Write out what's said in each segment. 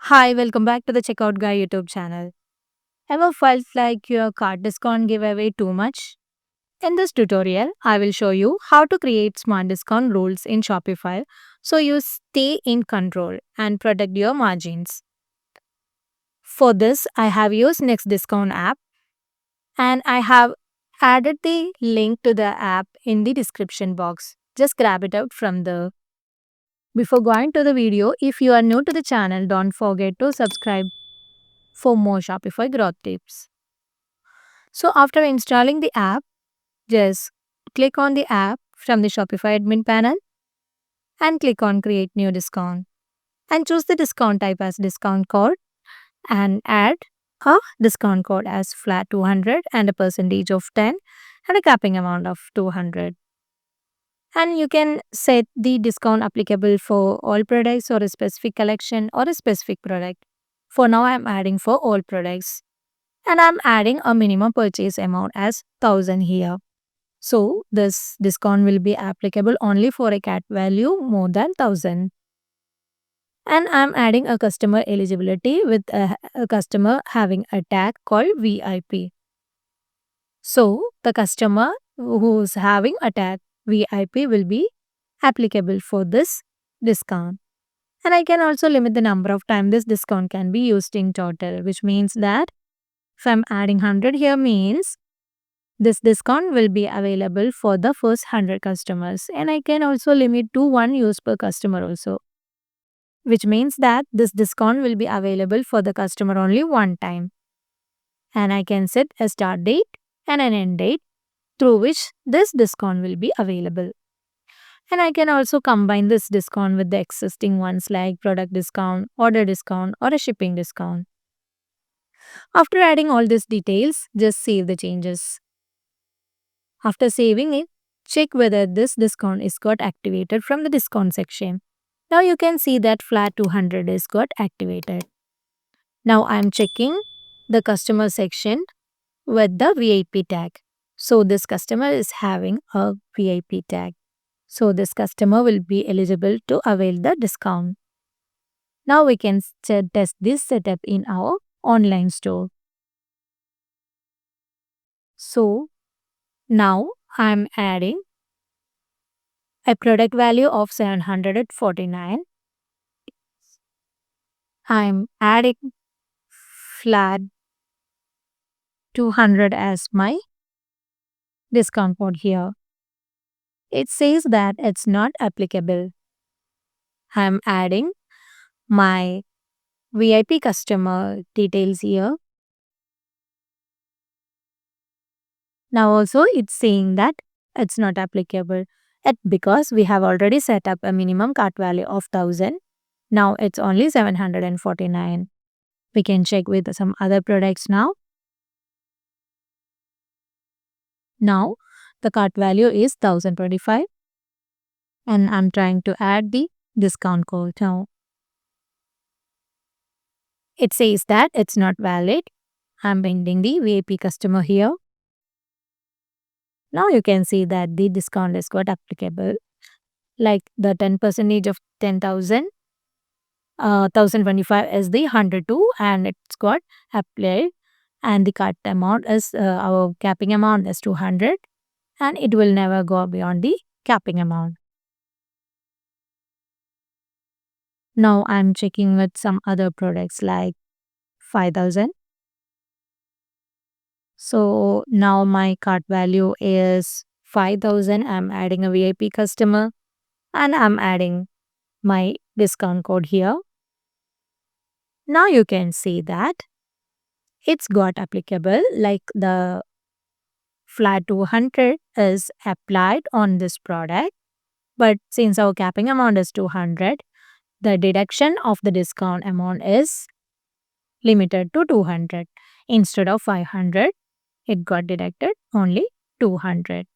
Hi, welcome back to the Checkout Guy YouTube channel. Ever felt like your cart discount giveaway too much? In this tutorial, I will show you how to create smart discount rules in Shopify so you stay in control and protect your margins. For this, I have used Next Discount app and I have added the link to the app in the description box. Just grab it out from the. Before going to the video, if you are new to the channel, don't forget to subscribe for more Shopify growth tips. So after installing the app, just click on the app from the Shopify admin panel and click on create new discount and choose the discount type as discount code and add a discount code as flat 200 and a percentage of 10 and a capping amount of 200. And you can set the discount applicable for all products or a specific collection or a specific product. For now, I'm adding for all products and I'm adding a minimum purchase amount as 1000 here. So this discount will be applicable only for a cat value more than 1000. And I'm adding a customer eligibility with a customer having a tag called VIP. So the customer who's having a tag VIP will be applicable for this discount. And I can also limit the number of times this discount can be used in total, which means that if I'm adding 100 here means this discount will be available for the first 100 customers, and I can also limit to one use per customer also, which means that this discount will be available for the customer only one time. And I can set a start date and an end date through which this discount will be available. And I can also combine this discount with the existing ones like product discount, order discount, or a shipping discount. After adding all these details, just save the changes. After saving it, check whether this discount is got activated from the discount section. Now you can see that flat 200 is got activated. Now I am checking the customer section with the VIP tag. So this customer is having a VIP tag. So this customer will be eligible to avail the discount. Now we can test this setup in our online store. So now I am adding a product value of 749. I'm adding flat 200 as my discount code here. It says that it's not applicable. I'm adding my VIP customer details here. Now also it's saying that it's not applicable. Because we have already set up a minimum cart value of 1000. Now it's only 749. We can check with some other products now. Now the cart value is 1025 and I'm trying to add the discount code now. It says that it's not valid. I'm ending the VIP customer here. Now you can see that the discount is got applicable. Like the 10% of 10,000, 1025 is the 102 and it's got applied. And the cart amount is, our capping amount is 200 and it will never go beyond the capping amount. Now I'm checking with some other products like 5000. So now my cart value is 5000. I'm adding a VIP customer and I'm adding my discount code here. Now you can see that it's got applicable, like the flat 200 is applied on this product. But since our capping amount is 200, the deduction of the discount amount is limited to 200. Instead of 500, it got deducted only 200.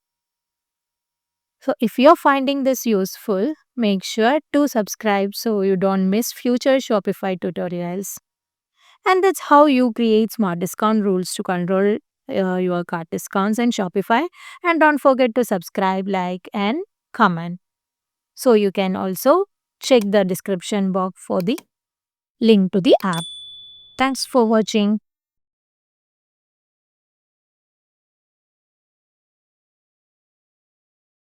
So if you're finding this useful, make sure to subscribe so you don't miss future Shopify tutorials. And that's how you create smart discount rules to control your cart discounts in Shopify. And don't forget to subscribe, like, and comment. So you can also check the description box for the link to the app. Thanks for watching.